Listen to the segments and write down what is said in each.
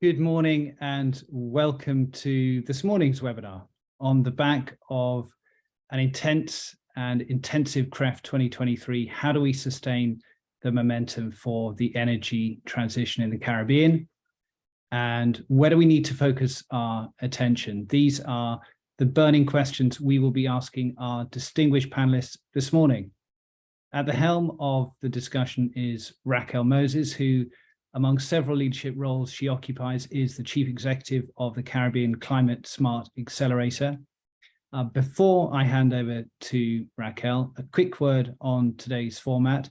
Good morning and welcome to this morning's webinar on the back of an intense and intensive CREF 2023. How do we sustain the momentum for the energy transition in the Caribbean? And where do we need to focus our attention? These are the burning questions we will be asking our distinguished panelists this morning. At the helm of the discussion is Raquel Moses, who, among several leadership roles she occupies, is the Chief Executive of the Caribbean Climate Smart Accelerator. Before I hand over to Raquel, a quick word on today's format.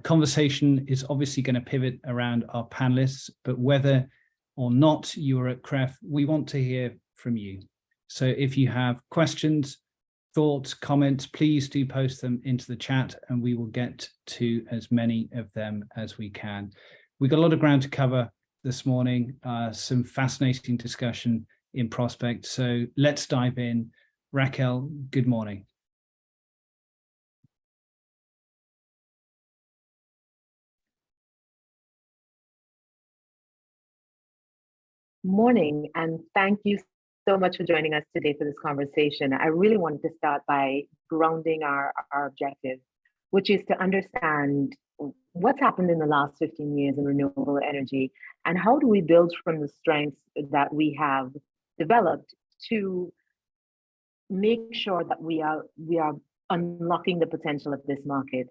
Conversation is obviously going to pivot around our panelists, but whether or not you are at CREF, we want to hear from you. So if you have questions, thoughts, comments, please do post them into the chat and we will get to as many of them as we can. We've got a lot of ground to cover this morning, some fascinating discussion in prospect. So let's dive in. Raquel, good morning. Morning, and thank you so much for joining us today for this conversation. I really wanted to start by grounding our objective, which is to understand what's happened in the last 15 years in renewable energy and how do we build from the strengths that we have developed to make sure that we are unlocking the potential of this market.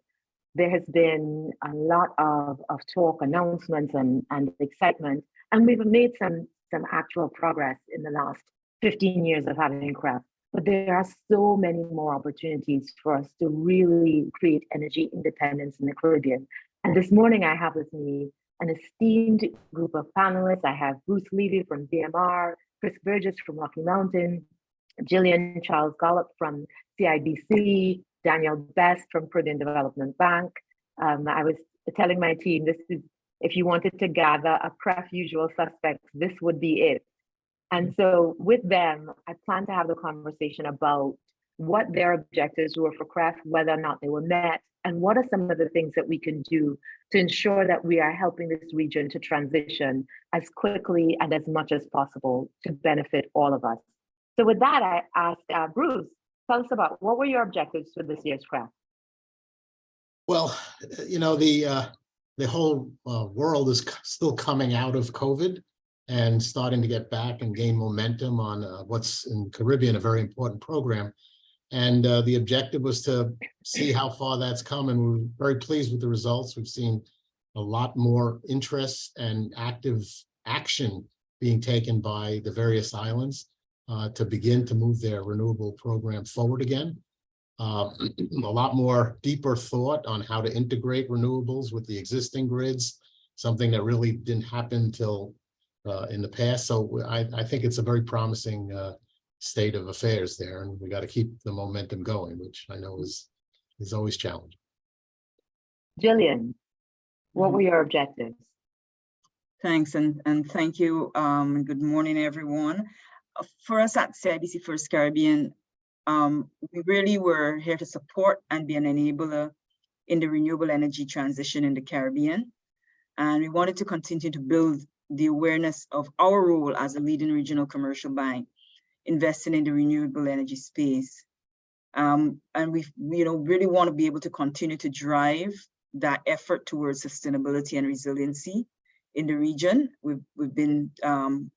There has been a lot of talk, announcements, and excitement, and we've made some actual progress in the last 15 years of having CREF. But there are so many more opportunities for us to really create energy independence in the Caribbean. And this morning I have with me an esteemed group of panelists. I have Bruce Levy from DMR, Chris Burgess from Rocky Mountain, Jillian Charles Gollop from CIBC, Daniel Best from Caribbean Development Bank. I was telling my team, this is, if you wanted to gather a CREF usual suspects, this would be it. And so with them, I plan to have the conversation about what their objectives were for CREF, whether or not they were met, and what are some of the things that we can do to ensure that we are helping this region to transition as quickly and as much as possible to benefit all of us. So with that, I asked Bruce, tell us about what were your objectives for this year's CREF? Well, you know, the whole world is still coming out of COVID and starting to get back and gain momentum on what's in Caribbean, a very important program. And the objective was to see how far that's come, and we're very pleased with the results. We've seen a lot more interest and active action being taken by the various islands to begin to move their renewable program forward again. A lot more deeper thought on how to integrate renewables with the existing grids, something that really didn't happen till in the past. So I think it's a very promising state of affairs there, and we got to keep the momentum going, which I know is always challenging. Jillian, what were your objectives? Thanks, and thank you. Good morning, everyone. For us at CIBC First Caribbean, we really were here to support and be an enabler in the renewable energy transition in the Caribbean. And we wanted to continue to build the awareness of our role as a leading regional commercial bank, investing in the renewable energy space. And we really want to be able to continue to drive that effort towards sustainability and resiliency in the region. We've been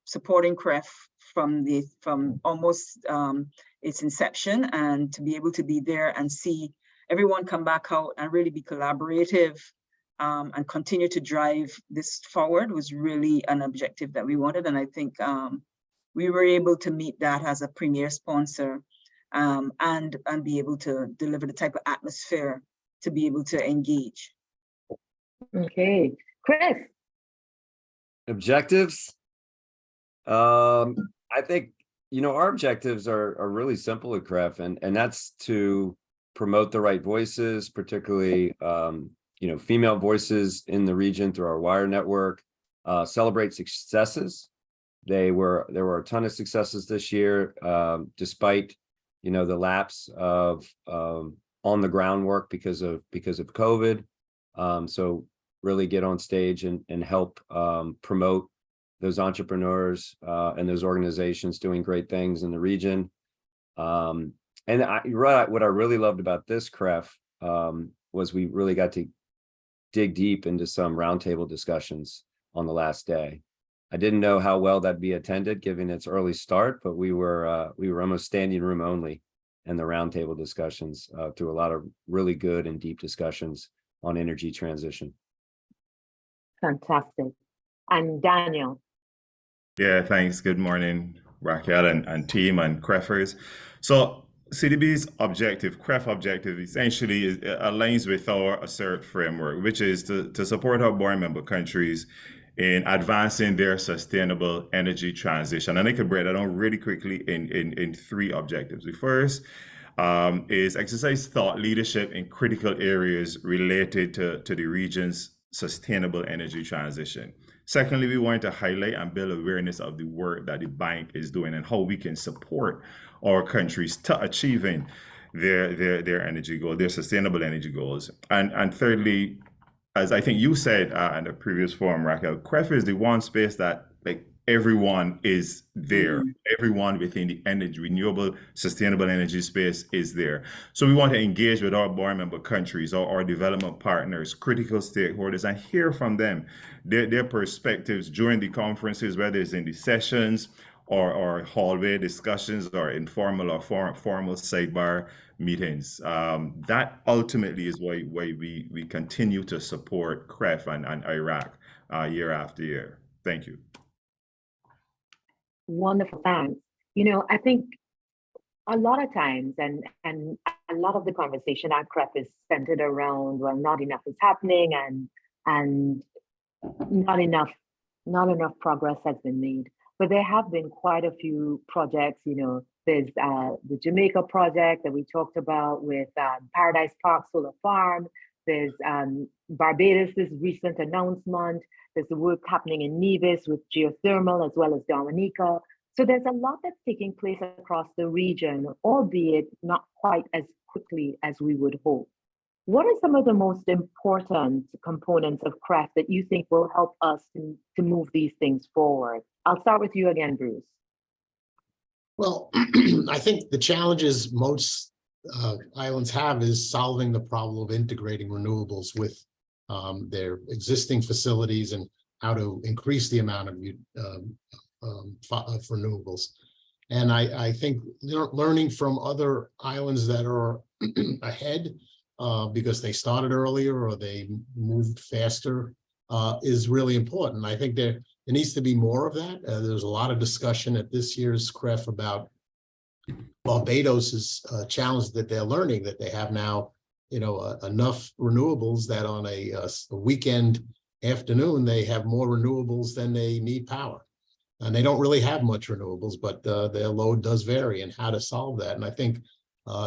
supporting CREF from almost its inception, and to be able to be there and see everyone come back out and really be collaborative and continue to drive this forward was really an objective that we wanted. And I think we were able to meet that as a premier sponsor and be able to deliver the type of atmosphere to be able to engage. Okay, Chris. Objectives? I think, you know, our objectives are really simple at CREF, and that's to promote the right voices, particularly you know, female voices in the region through our wire network, celebrate successes. There were a ton of successes this year, despite, you know, the lapse of on the ground work because of COVID. So really get on stage and help promote those entrepreneurs and those organizations doing great things in the region. And what I really loved about this CREF was we really got to dig deep into some roundtable discussions on the last day. I didn't know how well that'd be attended given its early start, but we were almost standing room only in the roundtable discussions through a lot of really good and deep discussions on energy transition. Fantastic. And Daniel. Yeah, thanks. Good morning, Raquel and team and CREFers. So CDB's objective, CREF objective, essentially aligns with our ASSERT framework, which is to support our board member countries in advancing their sustainable energy transition. And I could break that down really quickly in three objectives. The first is exercise thought leadership in critical areas related to the region's sustainable energy transition. Secondly, we want to highlight and build awareness of the work that the bank is doing and how we can support our countries to achieving their energy goals, their sustainable energy goals. And thirdly, as I think you said in the previous forum, Raquel, CREF is the one space that like everyone is there. Everyone within the energy, renewable, sustainable energy space is there. So we want to engage with our board member countries, our development partners, critical stakeholders, and hear from them, their perspectives during the conferences, whether it's in the sessions or hallway discussions or informal or formal sidebar meetings. That ultimately is why we continue to support CREF and Iraq year after year. Thank you. Wonderful, thanks. You know, I think a lot of times and a lot of the conversation at CREF is centered around, well, not enough is happening and not enough progress has been made. But there have been quite a few projects. You know, there's the Jamaica project that we talked about with Paradise Park Solar Farm. There's Barbados' recent announcement. There's the work happening in Nevis with geothermal as well as Dominica. So there's a lot that's taking place across the region, albeit not quite as quickly as we would hope. What are some of the most important components of CREF that you think will help us to move these things forward? I'll start with you again, Bruce. Well, I think the challenges most islands have is solving the problem of integrating renewables with their existing facilities and how to increase the amount of renewables. And I think learning from other islands that are ahead because they started earlier or they moved faster is really important. I think there needs to be more of that. There's a lot of discussion at this year's CREF about Barbados's challenge that they're learning, that they have now, you know, enough renewables that on a weekend afternoon, they have more renewables than they need power. And they don't really have much renewables, but their load does vary, and how to solve that. And I think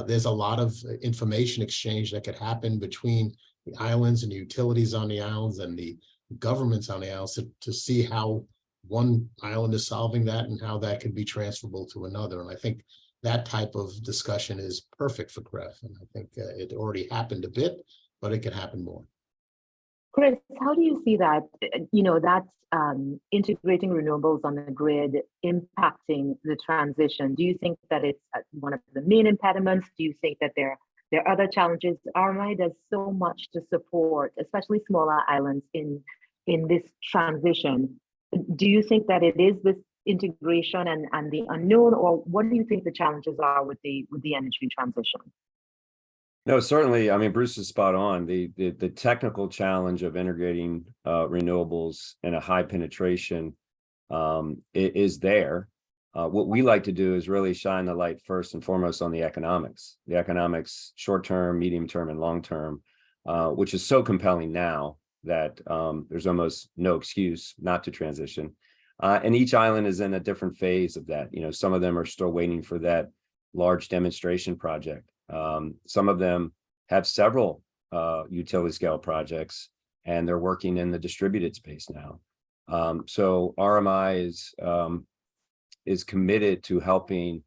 there's a lot of information exchange that could happen between the islands and the utilities on the islands and the governments on the islands to see how one island is solving that and how that can be transferable to another. And I think that type of discussion is perfect for CREF. And I think it already happened a bit, but it can happen more. Chris, how do you see that, you know, that's integrating renewables on the grid impacting the transition? Do you think that it's one of the main impediments? Do you think that there are other challenges? RMI does so much to support, especially smaller islands in this transition. Do you think that it is this integration and the unknown, or what do you think the challenges are with the energy transition? No, certainly. I mean, Bruce is spot on. The technical challenge of integrating renewables in a high penetration is there. What we like to do is really shine the light first and foremost on the economics, short term, medium term, and long term, which is so compelling now that there's almost no excuse not to transition. And each island is in a different phase of that. You know, some of them are still waiting for that large demonstration project. Some of them have several utility scale projects, and they're working in the distributed space now. So RMI is committed to helping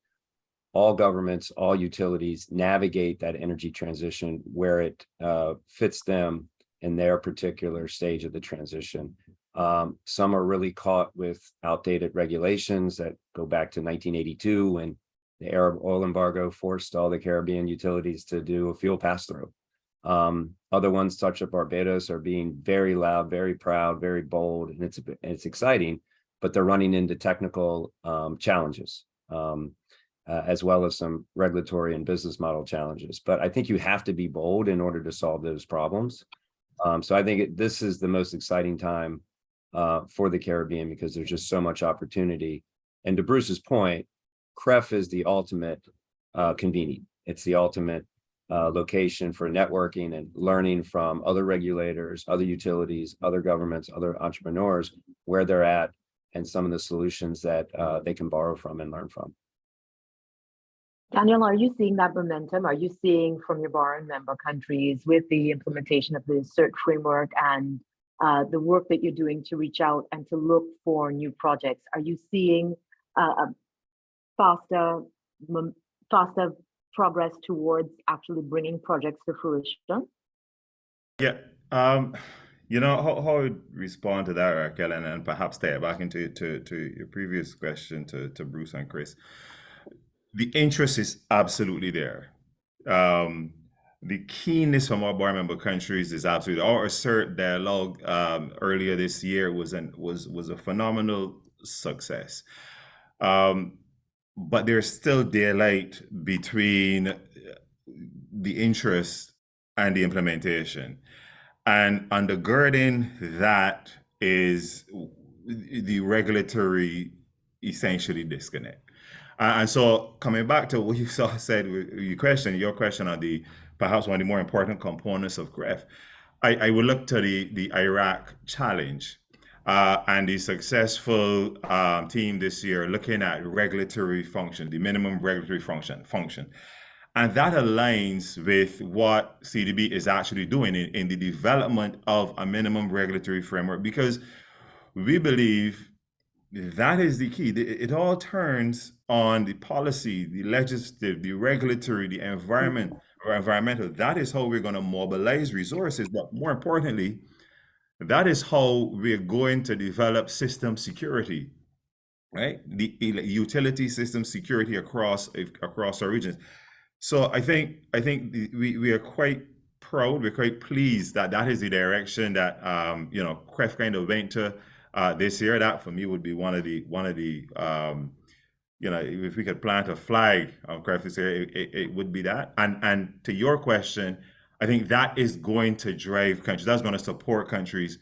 all governments, all utilities navigate that energy transition where it fits them in their particular stage of the transition. Some are really caught with outdated regulations that go back to 1982 when the Arab oil embargo forced all the Caribbean utilities to do a fuel pass-through. Other ones, such as Barbados, are being very loud, very proud, very bold, and it's exciting, but they're running into technical challenges, as well as some regulatory and business model challenges. But I think you have to be bold in order to solve those problems. So I think this is the most exciting time for the Caribbean because there's just so much opportunity. And to Bruce's point, CREF is the ultimate convening. It's the ultimate location for networking and learning from other regulators, other utilities, other governments, other entrepreneurs, where they're at, and some of the solutions that they can borrow from and learn from. Daniel, are you seeing that momentum? Are you seeing from your borrowing member countries with the implementation of the CERT framework and the work that you're doing to reach out and to look for new projects? Are you seeing faster progress towards actually bringing projects to fruition? Yeah, you know, how I would respond to that, Raquel, and perhaps take it back into your previous question to Bruce and Chris. The interest is absolutely there. The keenness from our bar member countries is absolutely. Our CERT dialogue earlier this year was a phenomenal success. But there's still daylight between the interest and the implementation. And undergirding that is the regulatory essentially disconnect. And so coming back to what you said, your question on the perhaps one of the more important components of CREF, I would look to the Iraq challenge and the successful team this year looking at regulatory function, the minimum regulatory function. And that aligns with what CDB is actually doing in the development of a minimum regulatory framework, because we believe that is the key. It all turns on the policy, the legislative, the regulatory, the environmental. That is how we're going to mobilize resources. But more importantly, that is how we're going to develop system security, right? The utility system security across our regions. So I think we are quite proud, we're quite pleased that is the direction that CREF kind of went to this year. That for me would be one of the if we could plant a flag on CREF this year, it would be that. And to your question, I think that is going to drive countries. That's going to support countries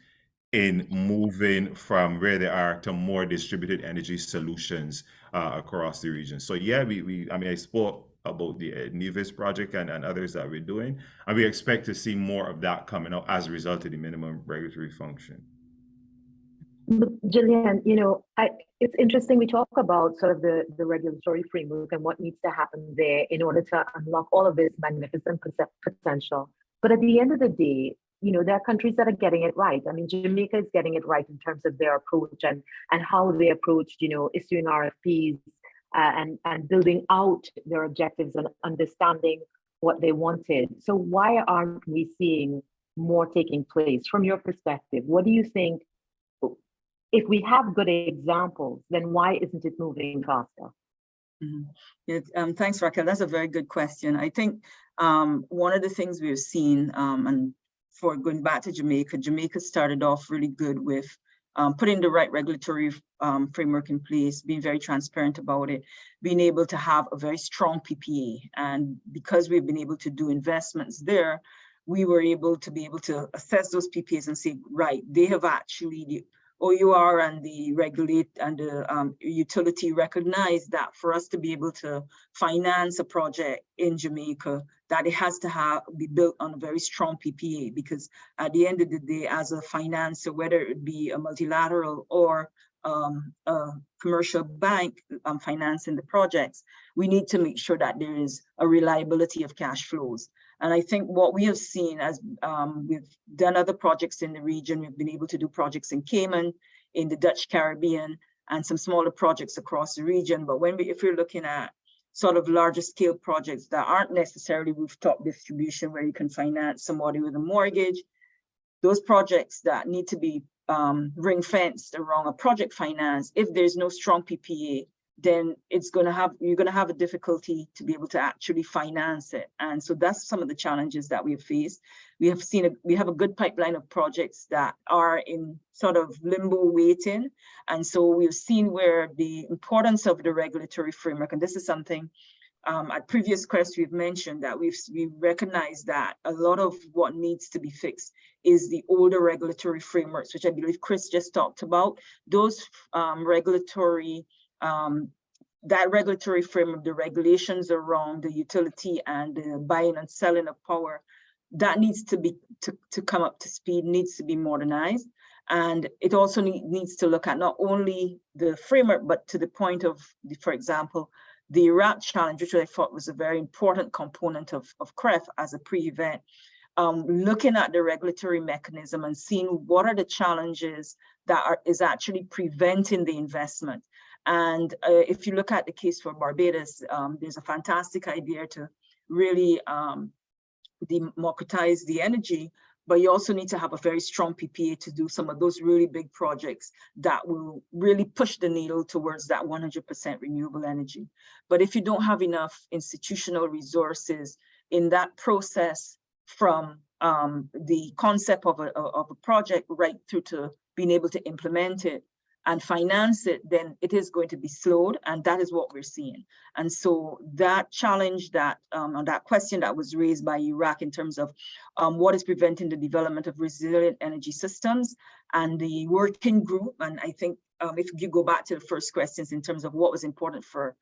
in moving from where they are to more distributed energy solutions across the region. So yeah, I spoke about the Nevis project and others that we're doing, and we expect to see more of that coming out as a result of the minimum regulatory function. Gillian, it's interesting. We talk about sort of the regulatory framework and what needs to happen there in order to unlock all of this magnificent potential. But at the end of the day, there are countries that are getting it right. I mean, Jamaica is getting it right in terms of their approach and how they approached, issuing RFPs and building out their objectives and understanding what they wanted. So why aren't we seeing more taking place from your perspective? What do you think? If we have good examples, then why isn't it moving faster? Mm-hmm. Thanks, Raquel. That's a very good question. I think one of the things we've seen, and for going back to Jamaica started off really good with putting the right regulatory framework in place, being very transparent about it, being able to have a very strong PPA. And because we've been able to do investments there, we were able to assess those PPAs and say, right, they have actually, the OUR and the regulate and the utility recognize that for us to be able to finance a project in Jamaica, that it has to be built on a very strong PPA, because at the end of the day, as a financer, whether it be a multilateral or a commercial bank financing the projects, we need to make sure that there is a reliability of cash flows. And I think what we have seen as we've done other projects in the region, we've been able to do projects in Cayman, in the Dutch Caribbean, and some smaller projects across the region. But if you're looking at sort of larger scale projects that aren't necessarily rooftop distribution where you can finance somebody with a mortgage, those projects that need to be ring fenced around a project finance, if there's no strong PPA, then you're going to have a difficulty to be able to actually finance it. And so that's some of the challenges that we've faced. We have a good pipeline of projects that are in sort of limbo waiting. And so we've seen where the importance of the regulatory framework, and this is something at previous CREFs we've mentioned, that we recognize that a lot of what needs to be fixed is the older regulatory frameworks, which I believe Chris just talked about. Those that regulatory framework, the regulations around the utility and the buying and selling of power, that needs to be to come up to speed, needs to be modernized. And it also needs to look at not only the framework, but to the point of, for example, the Iraq challenge, which I thought was a very important component of CREF as a pre-event, looking at the regulatory mechanism and seeing what are the challenges that is actually preventing the investment. And if you look at the case for Barbados, there's a fantastic idea to really democratize the energy, but you also need to have a very strong PPA to do some of those really big projects that will really push the needle towards that 100% renewable energy. But if you don't have enough institutional resources in that process, from the concept of a project right through to being able to implement it and finance it, then it is going to be slowed, and that is what we're seeing. And so that challenge, that on that question that was raised by Iraq in terms of what is preventing the development of resilient energy systems, and the working group, and I think if you go back to the first questions in terms of what was important for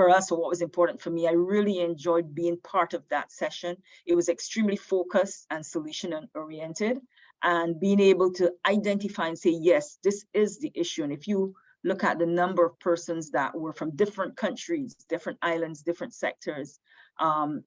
us or what was important for me, I really enjoyed being part of that session. It was extremely focused and solution oriented, and being able to identify and say, yes, this is the issue. And if you look at the number of persons that were from different countries, different islands, different sectors, and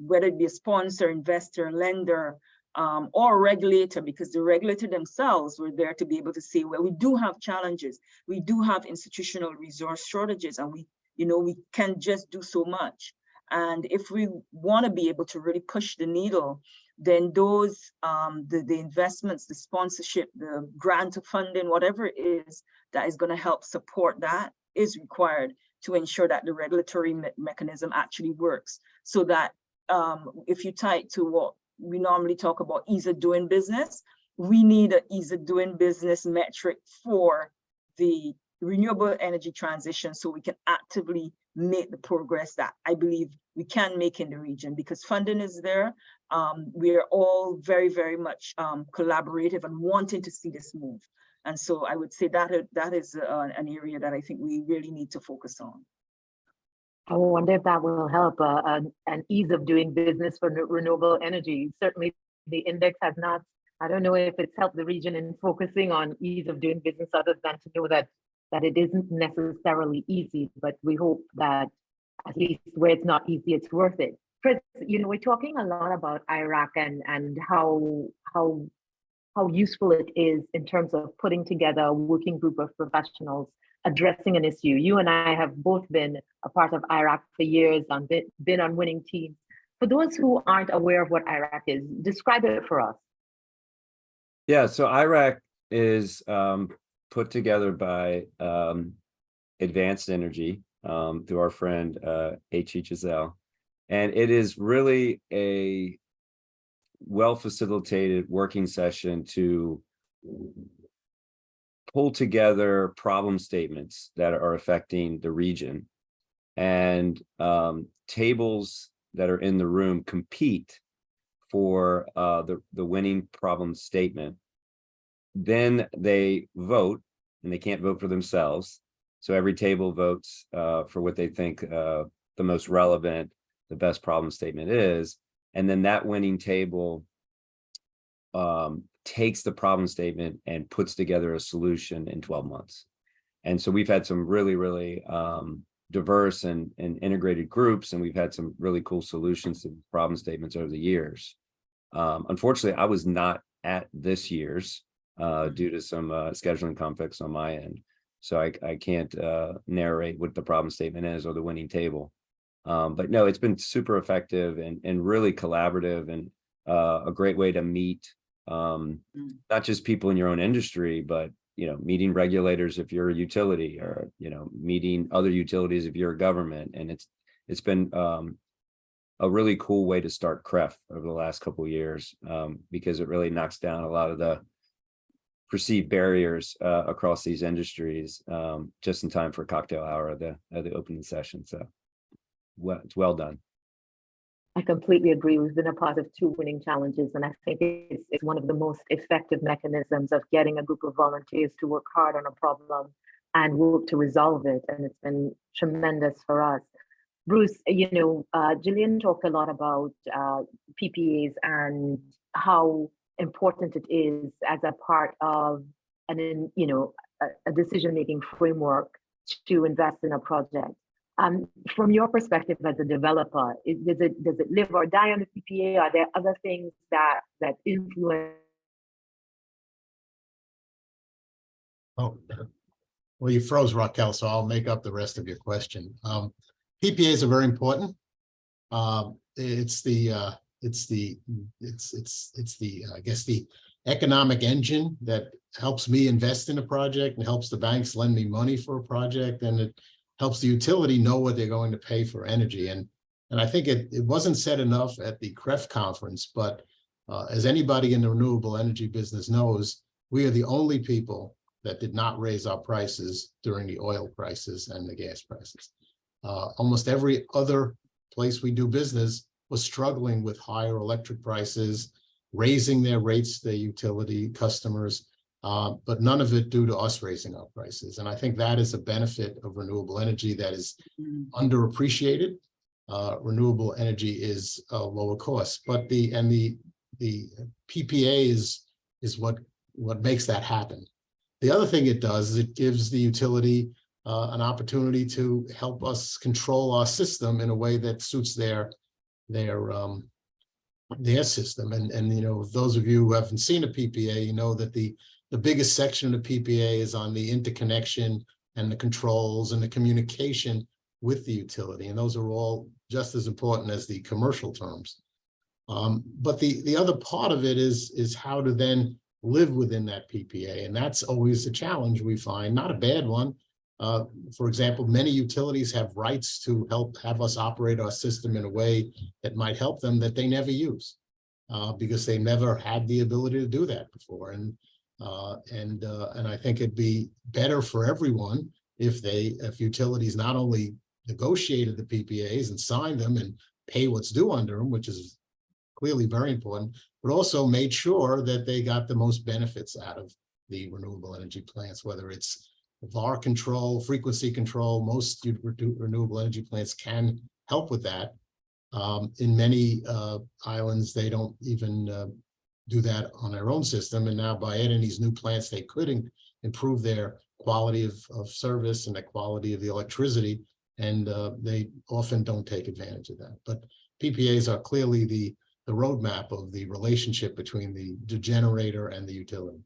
whether it be a sponsor, investor, lender, or a regulator, because the regulator themselves were there to be able to say, well, we do have challenges, we do have institutional resource shortages, and we can't just do so much. And if we want to be able to really push the needle, then those the investments, the sponsorship, the grant funding, whatever it is that is going to help support that is required to ensure that the regulatory mechanism actually works. So that if you tie it to what we normally talk about, ease of doing business, we need an ease of doing business metric for the renewable energy transition, so we can actively make the progress that I believe we can make in the region, because funding is there. We are all very, very much collaborative and wanting to see this move. And so I would say that is an area that I think we really need to focus on. I wonder if that will help an ease of doing business for renewable energy. Certainly the index has not, I don't know if it's helped the region in focusing on ease of doing business, other than to know that it isn't necessarily easy, but we hope that at least where it's not easy, it's worth it. Chris, we're talking a lot about Iraq and how useful it is in terms of putting together a working group of professionals addressing an issue. You and I have both been a part of Iraq for years and been on winning teams. For those who aren't aware of what Iraq is, describe it for us. Yeah, so Iraq is put together by Advanced Energy through our friend H.E. Giselle. And it is really a well-facilitated working session to pull together problem statements that are affecting the region, and tables that are in the room compete for the winning problem statement. Then they vote, and they can't vote for themselves. So every table votes for what they think the most relevant, the best problem statement is. And then that winning table takes the problem statement and puts together a solution in 12 months. And so we've had some really, really diverse and integrated groups, and we've had some really cool solutions to problem statements over the years. Unfortunately, I was not at this year's due to some scheduling conflicts on my end. So I can't narrate what the problem statement is or the winning table. But no, it's been super effective and really collaborative, and a great way to meet not just people in your own industry, but, you know, meeting regulators if you're a utility, or, you know, meeting other utilities if you're a government. And it's been a really cool way to start CREF over the last couple of years, because it really knocks down a lot of the perceived barriers across these industries, just in time for cocktail hour of the opening session. So it's well done. I completely agree. We've been a part of 2 winning challenges, and I think it's one of the most effective mechanisms of getting a group of volunteers to work hard on a problem and work to resolve it. And it's been tremendous for us. Bruce, you know, Gillian talked a lot about PPAs and how important it is as a part of an, you know, a decision-making framework to invest in a project. From your perspective as a developer, does it live or die on the PPA? Are there other things that influence? Oh, well, you froze, Raquel, so I'll make up the rest of your question. PPAs are very important. It's the I guess the economic engine that helps me invest in a project and helps the banks lend me money for a project, and it helps the utility know what they're going to pay for energy. And I think it wasn't said enough at the CREF conference, but as anybody in the renewable energy business knows, we are the only people that did not raise our prices during the oil prices and the gas prices. Almost every other place we do business was struggling with higher electric prices, raising their rates to their utility customers, but none of it due to us raising our prices. And I think that is a benefit of renewable energy that is underappreciated. Renewable energy is lower cost, but the PPA is what makes that happen. The other thing it does is it gives the utility an opportunity to help us control our system in a way that suits their system. And you know, those of you who haven't seen a PPA, you know that the biggest section of the PPA is on the interconnection and the controls and the communication with the utility. And those are all just as important as the commercial terms. But the other part of it is how to then live within that PPA. And that's always a challenge we find, not a bad one. For example, many utilities have rights to have us operate our system in a way that might help them that they never use because they never had the ability to do that before. And I think it'd be better for everyone if utilities not only negotiated the PPAs and signed them and pay what's due under them, which is clearly very important, but also made sure that they got the most benefits out of the renewable energy plants, whether it's VAR control, frequency control. Most renewable energy plants can help with that. In many islands, they don't even do that on their own system. And now by adding these new plants, they could improve their quality of service and the quality of the electricity. And they often don't take advantage of that. But PPAs are clearly the roadmap of the relationship between the generator and the utility.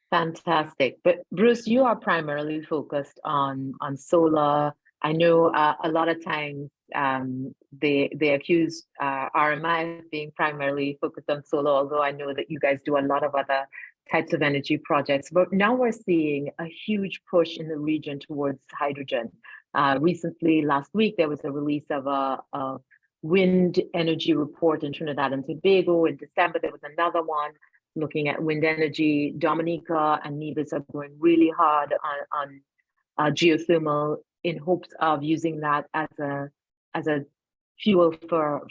Fantastic. But Bruce, you are primarily focused on solar. I know a lot of times they accuse RMI of being primarily focused on solar, although I know that you guys do a lot of other types of energy projects. But now we're seeing a huge push in the region towards hydrogen. Recently, last week, there was a release of a wind energy report in Trinidad and Tobago. In December, there was another one looking at wind energy. Dominica and Nevis are going really hard on geothermal in hopes of using that as a fuel for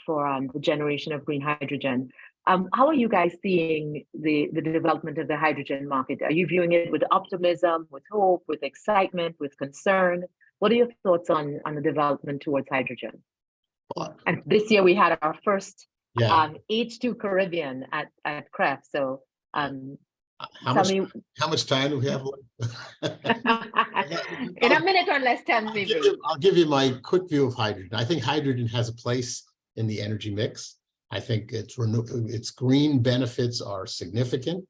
the generation of green hydrogen. How are you guys seeing the development of the hydrogen market? Are you viewing it with optimism, with hope, with excitement, with concern? What are your thoughts on the development towards hydrogen? And this year we had our first H2 Caribbean at CREF. So how much time do we have left? In a minute or less, tell me. I'll give you my quick view of hydrogen. I think hydrogen has a place in the energy mix. I think its green benefits are significant.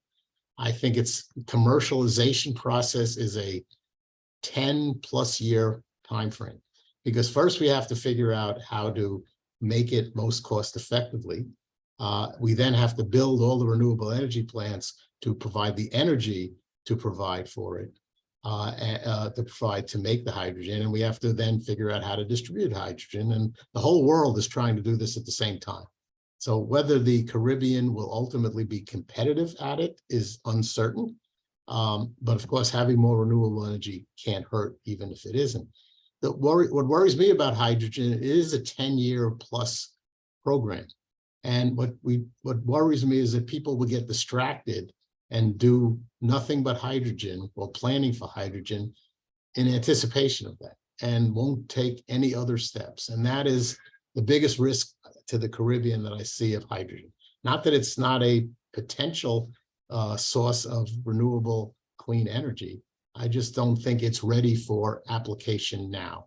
I think its commercialization process is a 10+ year time frame, because first we have to figure out how to make it most cost effectively. We then have to build all the renewable energy plants to provide the energy to provide for it, to make the hydrogen. And we have to then figure out how to distribute hydrogen. And the whole world is trying to do this at the same time. So whether the Caribbean will ultimately be competitive at it is uncertain. But of course, having more renewable energy can't hurt, even if it isn't. What worries me about hydrogen, it is a 10-year plus program. And what worries me is that people will get distracted and do nothing but hydrogen or planning for hydrogen in anticipation of that, and won't take any other steps. And that is the biggest risk to the Caribbean that I see of hydrogen. Not that it's not a potential source of renewable clean energy. I just don't think it's ready for application now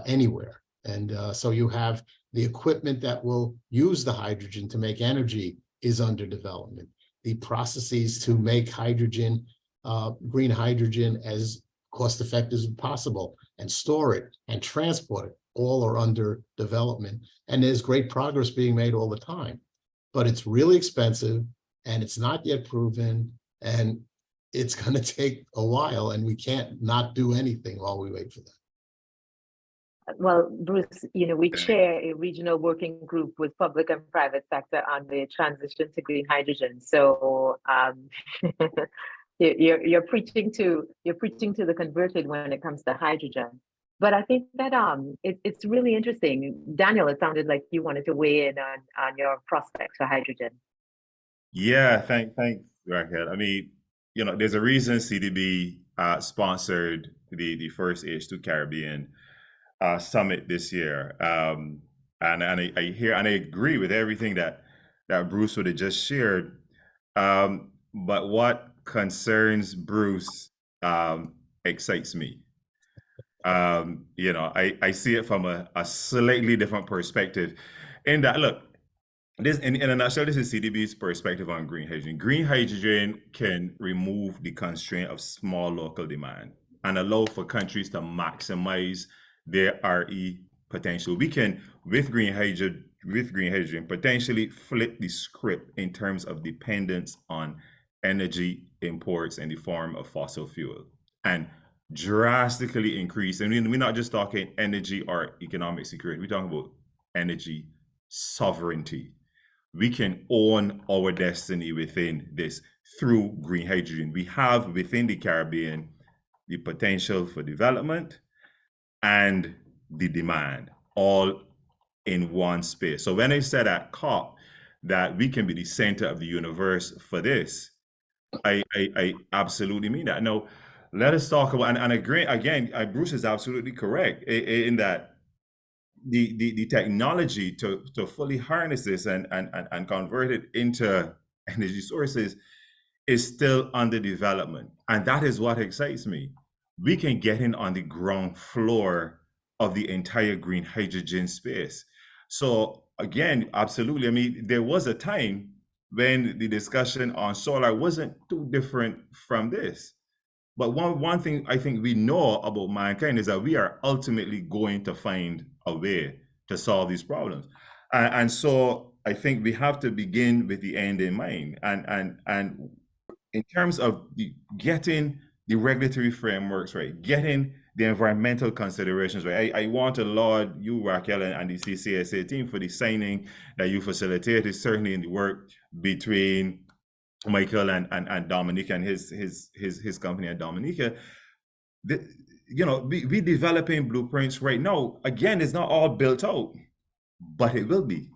anywhere. And so you have the equipment that will use the hydrogen to make energy is under development. The processes to make hydrogen, green hydrogen, as cost effective as possible, and store it and transport it, all are under development. And there's great progress being made all the time, but it's really expensive and it's not yet proven, and it's going to take a while, and we can't not do anything while we wait for that. Well, Bruce, we chair a regional working group with public and private sector on the transition to green hydrogen. So you're preaching to the converted when it comes to hydrogen. But I think that it's really interesting. Daniel, it sounded like you wanted to weigh in on your prospects for hydrogen. Yeah, thanks, Raquel. I mean, there's a reason CDB sponsored the first H2 Caribbean summit this year, and I hear and I agree with everything that Bruce would have just shared. But what concerns Bruce excites me. I see it from a slightly different perspective. In that, look, this in a nutshell, this is CDB's perspective on green hydrogen. Green hydrogen can remove the constraint of small local demand and allow for countries to maximize their RE potential. We can, with green hydrogen, potentially flip the script in terms of dependence on energy imports in the form of fossil fuel, and drastically increase. And we're not just talking energy or economic security. We're talking about energy sovereignty. We can own our destiny within this through green hydrogen. We have within the Caribbean the potential for development and the demand all in one space. So when I said at COP that we can be the center of the universe for this, I absolutely mean that. Now, let us talk about, and again, Bruce is absolutely correct in that the technology to fully harness this and convert it into energy sources is still under development. And that is what excites me. We can get in on the ground floor of the entire green hydrogen space. So again, absolutely. I mean, there was a time when the discussion on solar wasn't too different from this. But one thing I think we know about mankind is that we are ultimately going to find a way to solve these problems. And so I think we have to begin with the end in mind. And in terms of getting the regulatory frameworks right, getting the environmental considerations right. I want to laud you, Raquel, and the CCSA team for the signing that you facilitated, certainly in the work between Michael and Dominica and his company at Dominica. We developing blueprints right now. Again, it's not all built out, but it will be.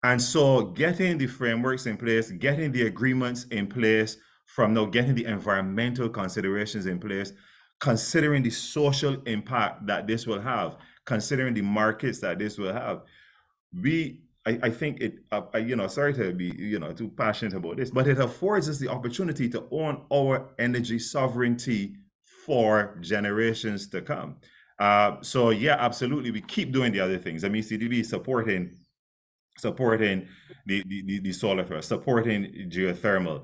And so getting the frameworks in place, getting the agreements in place, from now getting the environmental considerations in place, considering the social impact that this will have, considering the markets that this will have. I think it, sorry to be, too passionate about this, but it affords us the opportunity to own our energy sovereignty for generations to come. So yeah, absolutely, we keep doing the other things. I mean, CDB is supporting the solar thrust, supporting geothermal.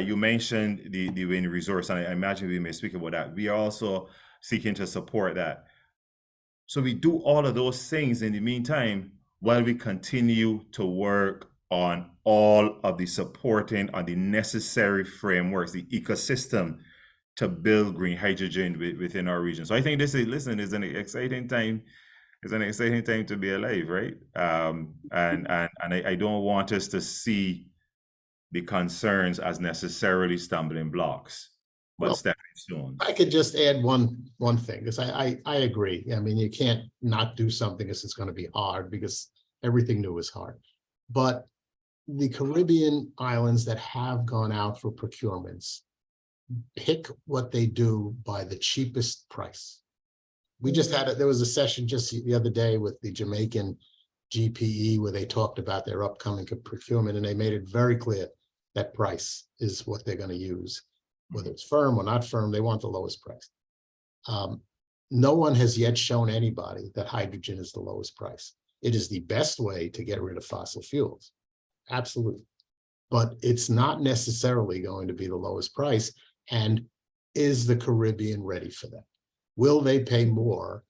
You mentioned the wind resource, and I imagine we may speak about that. We are also seeking to support that. So we do all of those things. In the meantime, while we continue to work on all of the supporting on the necessary frameworks, the ecosystem to build green hydrogen within our region. So I think this is, listen, is an exciting time. It's an exciting time to be alive, right? And I don't want us to see the concerns as necessarily stumbling blocks, but Well, stepping stones. I could just add one thing, because I agree. I mean, you can't not do something because it's going to be hard, because everything new is hard. But the Caribbean islands that have gone out for procurements pick what they do by the cheapest price. We just had there was a session just the other day with the Jamaican GPE where they talked about their upcoming procurement, and they made it very clear that price is what they're going to use, whether it's firm or not firm. They want the lowest price. No one has yet shown anybody that hydrogen is the lowest price. It is the best way to get rid of fossil fuels, absolutely, but it's not necessarily going to be the lowest price. And is the Caribbean ready for that? Will they pay more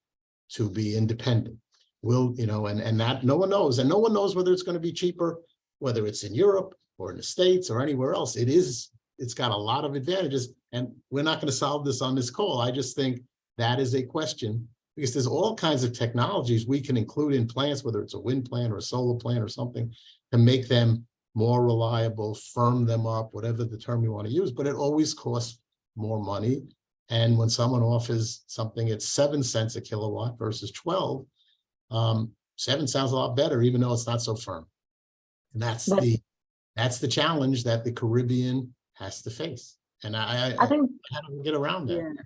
to be independent? Will, you know, and that no one knows, and no one knows whether it's going to be cheaper, whether it's in Europe or in the States or anywhere else. It's got a lot of advantages, and we're not going to solve this on this call. I just think that is a question, because there's all kinds of technologies we can include in plants, whether it's a wind plant or a solar plant or something, to make them more reliable, firm them up, whatever the term you want to use, but it always costs more money. And when someone offers something at 7 cents a kilowatt versus 12, 7 sounds a lot better, even though it's not so firm. And that's the challenge that the Caribbean has to face. And I think how do we get around that? Yeah.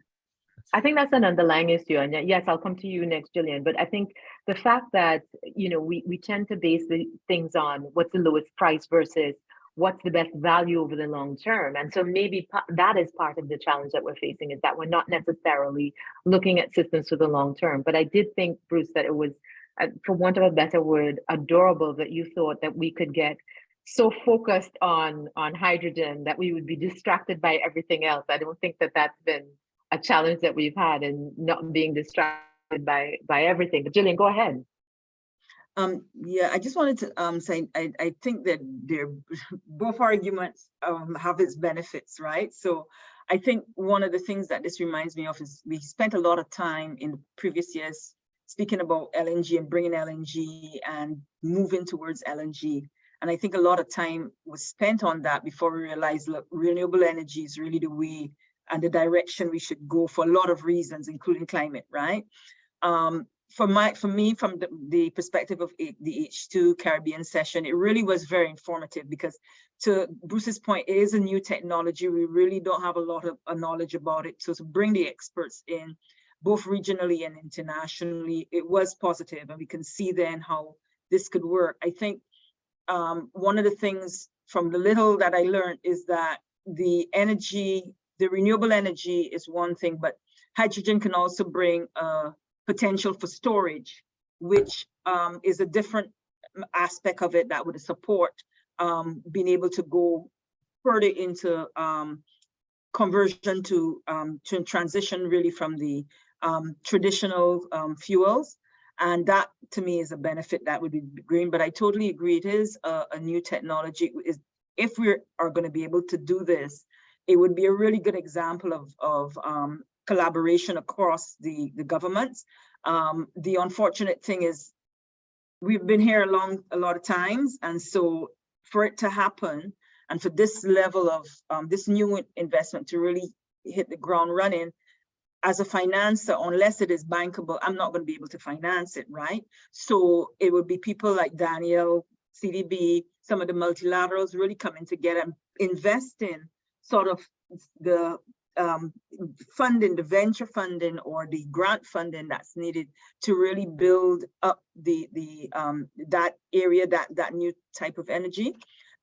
I think that's an underlying issue. And yes, I'll come to you next, Jillian. But I think the fact that, you know, we tend to base the things on what's the lowest price versus what's the best value over the long term. And so maybe that is part of the challenge that we're facing, is that we're not necessarily looking at systems for the long term. But I did think, Bruce, that it was, for want of a better word, adorable that you thought that we could get so focused on hydrogen that we would be distracted by everything else. I don't think that that's been a challenge that we've had, and not being distracted by everything. But Jillian, go ahead. Yeah, I just wanted to say, I think that both arguments have its benefits, right? So I think one of the things that this reminds me of is we spent a lot of time in the previous years speaking about LNG and bringing LNG and moving towards LNG. And I think a lot of time was spent on that before we realized, look, renewable energy is really the way and the direction we should go for a lot of reasons, including climate, right? For me, from the perspective of the H2 Caribbean session, it really was very informative, because to Bruce's point, it is a new technology. We really don't have a lot of knowledge about it. So to bring the experts in, both regionally and internationally, it was positive, and we can see then how this could work. I think one of the things from the little that I learned is that the renewable energy is one thing, but hydrogen can also bring potential for storage, which is a different aspect of it that would support being able to go further into conversion to transition really from the traditional fuels. And that to me is a benefit that would be green. But I totally agree, it is a new technology. If we are going to be able to do this, it would be a really good example of collaboration across the governments. The unfortunate thing is we've been here a lot of times, and so for it to happen and for this level of this new investment to really hit the ground running, as a financer, unless it is bankable, I'm not going to be able to finance it, right? So it would be people like Daniel, CDB, some of the multilaterals really coming together and investing sort of the funding, the venture funding or the grant funding that's needed to really build up that area, that new type of energy.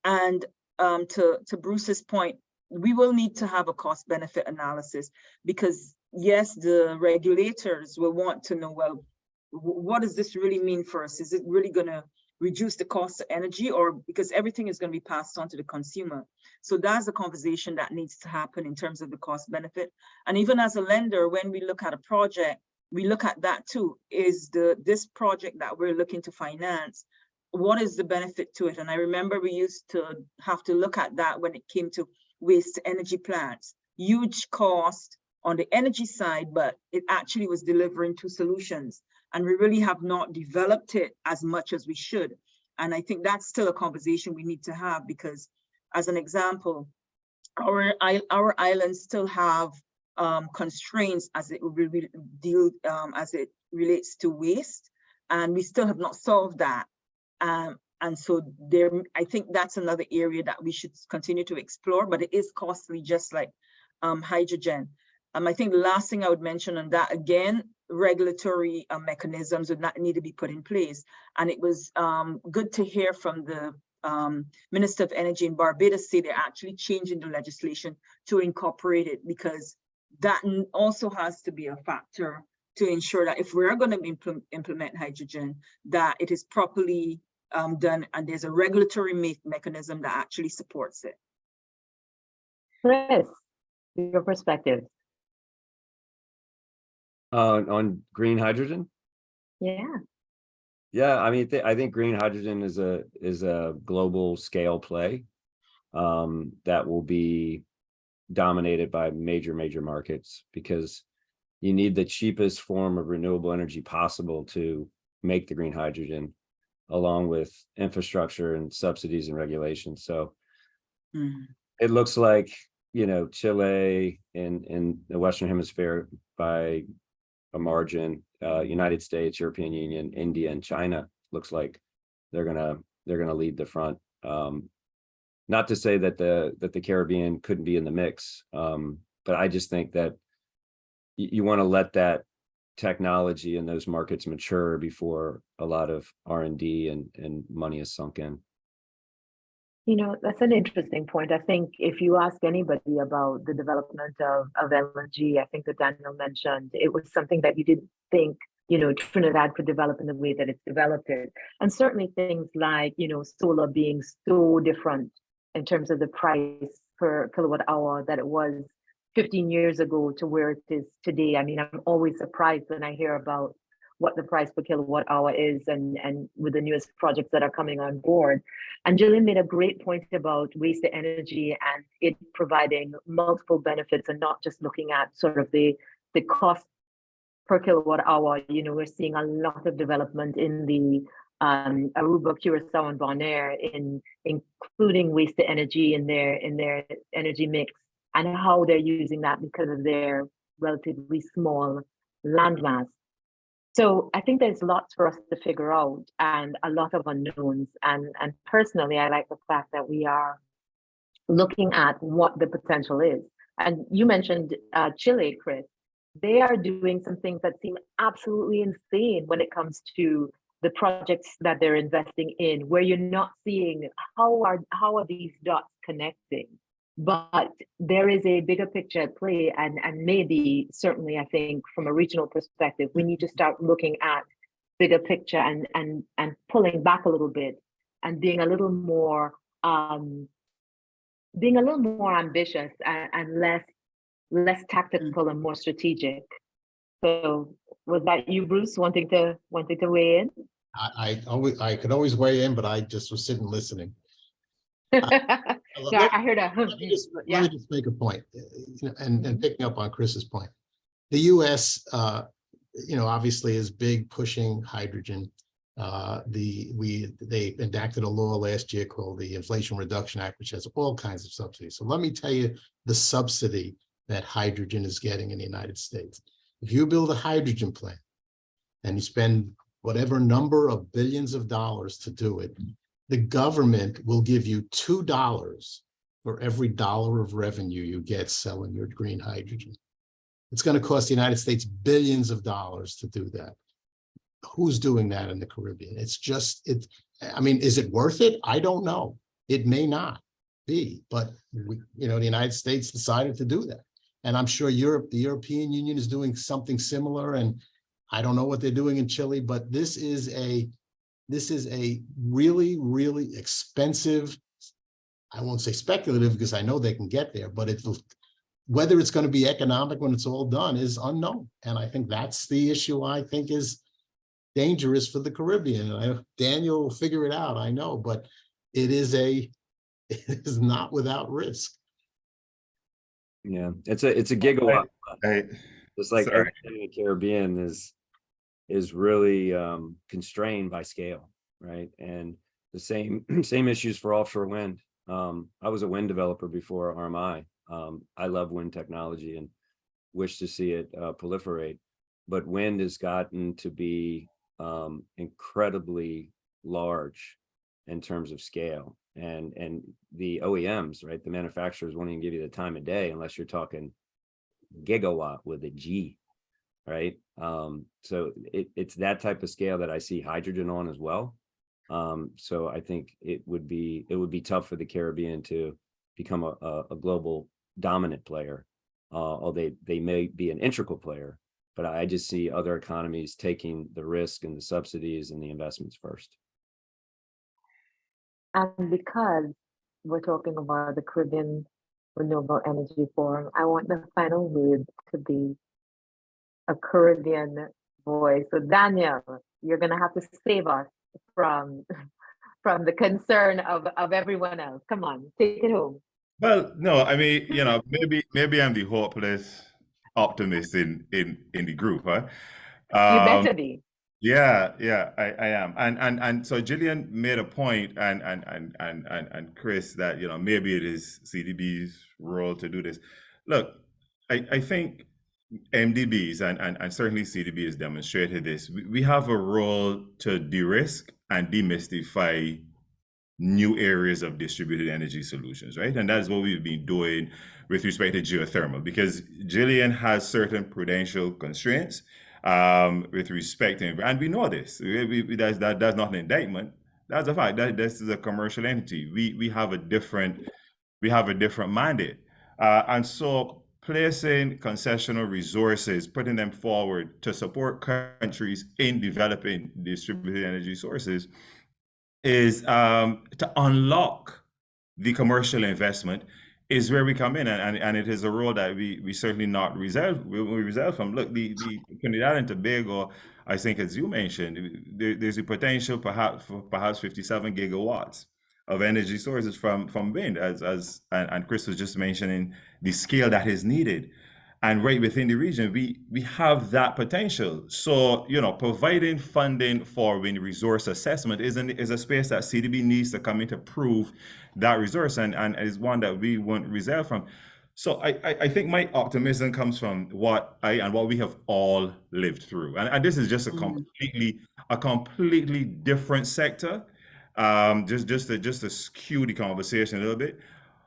And to Bruce's point, we will need to have a cost benefit analysis, because yes, the regulators will want to know, well, what does this really mean for us? Is it really going to reduce the cost of energy, or because everything is going to be passed on to the consumer? So that's a conversation that needs to happen in terms of the cost benefit. And even as a lender, when we look at a project, we look at that too. Is this project that we're looking to finance, what is the benefit to it? And I remember we used to have to look at that when it came to waste to energy plants. Huge cost on the energy side, but it actually was delivering two solutions. And we really have not developed it as much as we should. And I think that's still a conversation we need to have, because as an example, our islands still have constraints as it as it relates to waste, and we still have not solved that. And so I think that's another area that we should continue to explore, but it is costly, just like hydrogen. I think the last thing I would mention on that, again, regulatory mechanisms would not need to be put in place. And it was good to hear from the Minister of Energy in Barbados say they're actually changing the legislation to incorporate it, because that also has to be a factor to ensure that if we're going to implement hydrogen, that it is properly done and there's a regulatory mechanism that actually supports it. Chris, your perspective. On green hydrogen? Yeah. Yeah, I mean, I think green hydrogen is a global scale play that will be dominated by major markets, because you need the cheapest form of renewable energy possible to make the green hydrogen, along with infrastructure and subsidies and regulations. So it looks like, you know, Chile in the Western Hemisphere by a margin, United States, European Union, India, and China looks like they're gonna lead the front. Not to say that the Caribbean couldn't be in the mix, but I just think that you want to let that technology in those markets mature before a lot of R&D and money is sunk in. You know, that's an interesting point. I think if you ask anybody about the development of LNG, I think that Daniel mentioned, it was something that you didn't think, you know, Trinidad could develop in the way that it's developed it. And certainly things like, you know, solar being so different in terms of the price per kilowatt hour that it was 15 years ago to where it is today. I mean, I'm always surprised when I hear about what the price per kilowatt hour is, and with the newest projects that are coming on board. And Jillian made a great point about waste to energy and it providing multiple benefits, and not just looking at sort of the cost per kilowatt hour. You know, we're seeing a lot of development in the Aruba, Curacao, and Bonaire in including waste to energy in their energy mix, and how they're using that because of their relatively small landmass. So I think there's lots for us to figure out and a lot of unknowns. And personally, I like the fact that we are looking at what the potential is. And you mentioned Chile, Chris. They are doing some things that seem absolutely insane when it comes to the projects that they're investing in, where you're not seeing how are these dots connecting. But there is a bigger picture at play, and maybe certainly I think from a regional perspective, we need to start looking at bigger picture and pulling back a little bit and being a little more ambitious and less tactical and more strategic. So was that you, Bruce, wanting to weigh in? I could always weigh in, but I just was sitting listening. I heard a let me just make a point, and picking up on Chris's point. The U.S., obviously is big pushing hydrogen. They enacted a law last year called the Inflation Reduction Act, which has all kinds of subsidies. So let me tell you the subsidy that hydrogen is getting in the United States. If you build a hydrogen plant and you spend whatever number of billions of dollars to do it, the government will give you $2 for every dollar of revenue you get selling your green hydrogen. It's going to cost the United States billions of dollars to do that. Who's doing that in the Caribbean? I mean, is it worth it? I don't know. It may not be, but the United States decided to do that. And I'm sure the European Union is doing something similar. And I don't know what they're doing in Chile, but this is a really, really expensive, I won't say speculative because I know they can get there, but whether it's going to be economic when it's all done is unknown. And I think that's the issue I think is dangerous for the Caribbean. Daniel will figure it out, I know, but it is not without risk. Yeah, it's a gigawatt. It's like Sorry. everything in the Caribbean is really constrained by scale, right? And the same issues for offshore wind. I was a wind developer before RMI. I love wind technology and wish to see it proliferate, but wind has gotten to be incredibly large in terms of scale, and the OEMs, right, the manufacturers won't even give you the time of day unless you're talking gigawatt with a G, right? So it's that type of scale that I see hydrogen on as well. So I think it would be tough for the Caribbean to become a global dominant player, although they may be an integral player, but I just see other economies taking the risk and the subsidies and the investments first. And because we're talking about the Caribbean Renewable Energy Forum, I want the final word to be a Caribbean voice. So Daniel, you're going to have to save us from the concern of everyone else. Come on, take it home. Well, no, I mean, maybe I'm the hopeless optimist in the group, huh? You better be. Yeah, I am. And so Gillian made a point, and Chris, that maybe it is CDB's role to do this. Look, I think MDBs and certainly CDB has demonstrated this. We have a role to de-risk and demystify new areas of distributed energy solutions, right? And that's what we've been doing with respect to geothermal, because Gillian has certain prudential constraints with respect to, and we know this. That's not an indictment. That's a fact. That this is a commercial entity. We have a different mandate, and so placing concessional resources, putting them forward to support countries in developing distributed energy sources is to unlock the commercial investment is where we come in, and it is a role that we certainly not reserve. We reserve from. Look, the Trinidad and Tobago, I think, as you mentioned, there's a potential perhaps 57 gigawatts of energy sources from wind, and Chris was just mentioning the scale that is needed. And right within the region, we have that potential. So, providing funding for wind resource assessment is a space that CDB needs to come in to prove that resource, and is one that we won't reserve from. So I think my optimism comes from what we have all lived through. And this is just a completely different sector, just to skew the conversation a little bit.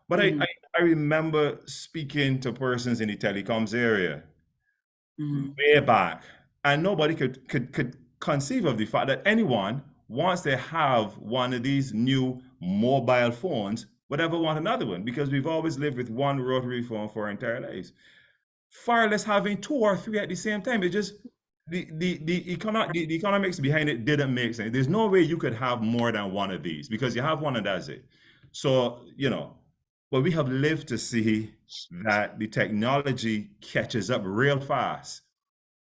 But I remember speaking to persons in the telecoms area way back, and nobody could conceive of the fact that anyone, once they have one of these new mobile phones, would ever want another one, because we've always lived with one rotary phone for our entire lives. Far less having two or three at the same time. It just the economics behind it didn't make sense. There's no way you could have more than one of these, because you have one and that's it. So but we have lived to see that the technology catches up real fast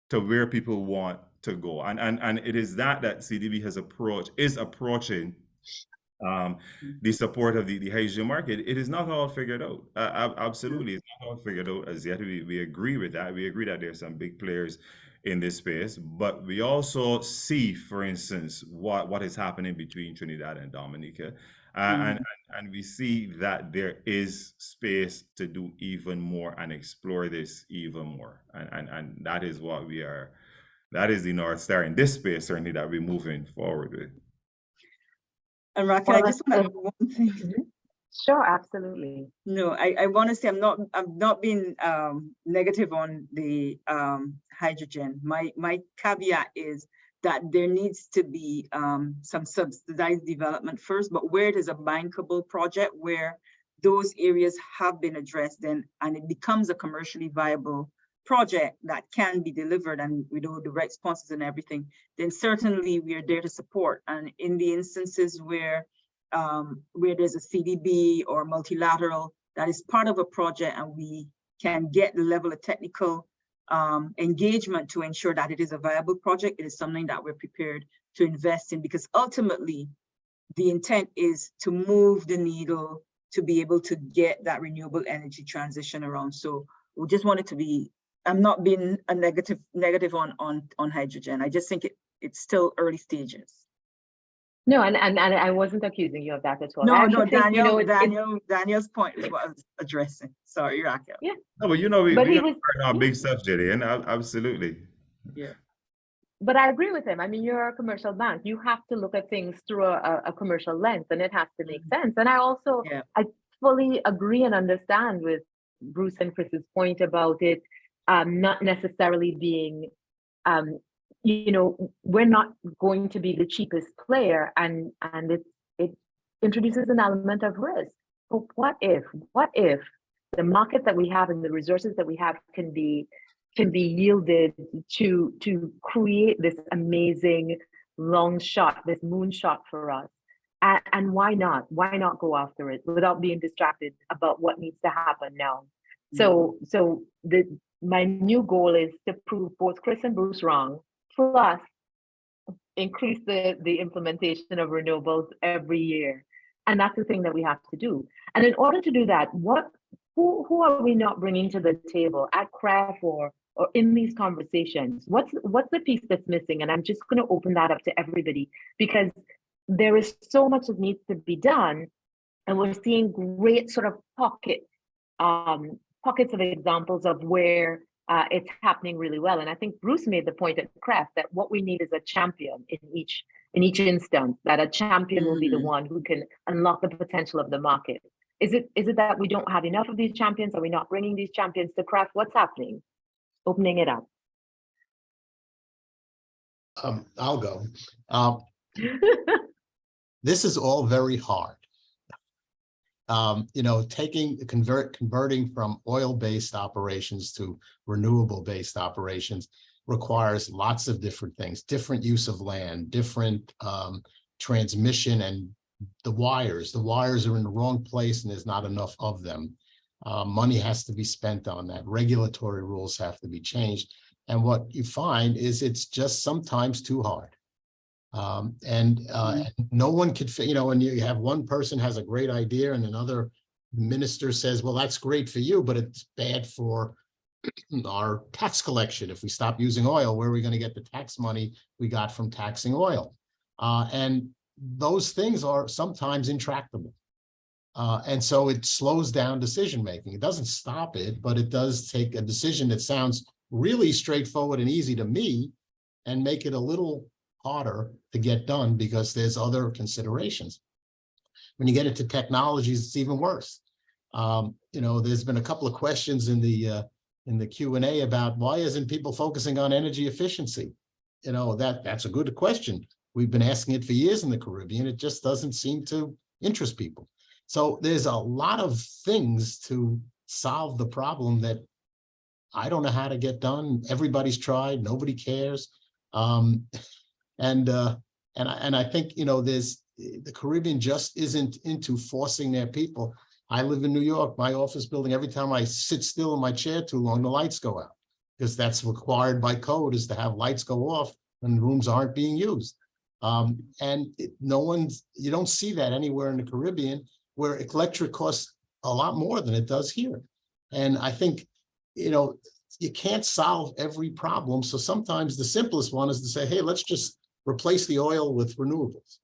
to where people want to go, and it is that CDB is approaching the support of the hydrogen market. It is not all figured out. Absolutely, it's not all figured out as yet. We agree with that. We agree that there's some big players in this space, but we also see, for instance, what is happening between Trinidad and Dominica, and we see that there is space to do even more and explore this even more, and that is what we are. That is the North Star in this space, certainly, that we're moving forward with. And Raquel, I just want to add one thing. Sure, absolutely. No, I want to say I'm not being negative on the hydrogen. My caveat is that there needs to be some subsidized development first, but where it is a bankable project, where those areas have been addressed, and it becomes a commercially viable project that can be delivered, and we do the right sponsors and everything, then certainly we are there to support. And in the instances where there's a CDB or multilateral that is part of a project, and we can get the level of technical engagement to ensure that it is a viable project, it is something that we're prepared to invest in, because ultimately the intent is to move the needle to be able to get that renewable energy transition around. So we just want it to be, I'm not being a negative on hydrogen. I just think it's still early stages. No, and I wasn't accusing you of that at all. No, think, Daniel's point is what I was addressing. Sorry, Raquel. Yeah. No, but you know, we was, our big stuff, Judy, and absolutely. Yeah. But I agree with him. I mean, you're a commercial bank. You have to look at things through a commercial lens, and it has to make sense. And I also, I fully agree and understand with Bruce and Chris's point about it not necessarily being, you know, we're not going to be the cheapest player, and it introduces an element of risk. But what if the market that we have and the resources that we have can be yielded to create this amazing long shot, this moonshot for us? And why not? Why not go after it without being distracted about what needs to happen now? So my new goal is to prove both Chris and Bruce wrong, plus increase the implementation of renewables every year. And that's the thing that we have to do. And in order to do that, who are we not bringing to the table at CREF or in these conversations? What's the piece that's missing? And I'm just going to open that up to everybody, because there is so much that needs to be done, and we're seeing great sort of pockets of examples of where it's happening really well. And I think Bruce made the point at CREF that what we need is a champion in each instance, that a champion will be the one who can unlock the potential of the market. Is it that we don't have enough of these champions? Are we not bringing these champions to CREF? What's happening? Opening it up. I'll go. This is all very hard. You know, converting from oil-based operations to renewable-based operations requires lots of different things, different use of land, different transmission, and the wires are in the wrong place and there's not enough of them. Money has to be spent on that. Regulatory rules have to be changed. And what you find is it's just sometimes too hard. No one could, you know, when you have one person has a great idea and another minister says, well, that's great for you, but it's bad for our tax collection. If we stop using oil, where are we going to get the tax money we got from taxing oil? And those things are sometimes intractable. And so it slows down decision-making. It doesn't stop it, but it does take a decision that sounds really straightforward and easy to me and make it a little harder to get done because there's other considerations. When you get into technologies, it's even worse. You know, there's been a couple of questions in the Q&A about why isn't people focusing on energy efficiency? You know, that's a good question. We've been asking it for years in the Caribbean. It just doesn't seem to interest people. So there's a lot of things to solve the problem that I don't know how to get done. Everybody's tried, nobody cares. And I think, you know, the Caribbean just isn't into forcing their people. I live in New York, my office building, every time I sit still in my chair too long, the lights go out, because that's required by code, is to have lights go off when rooms aren't being used. You don't see that anywhere in the Caribbean, where electric costs a lot more than it does here. And I think, you know, you can't solve every problem. So sometimes the simplest one is to say, hey, let's just replace the oil with renewables.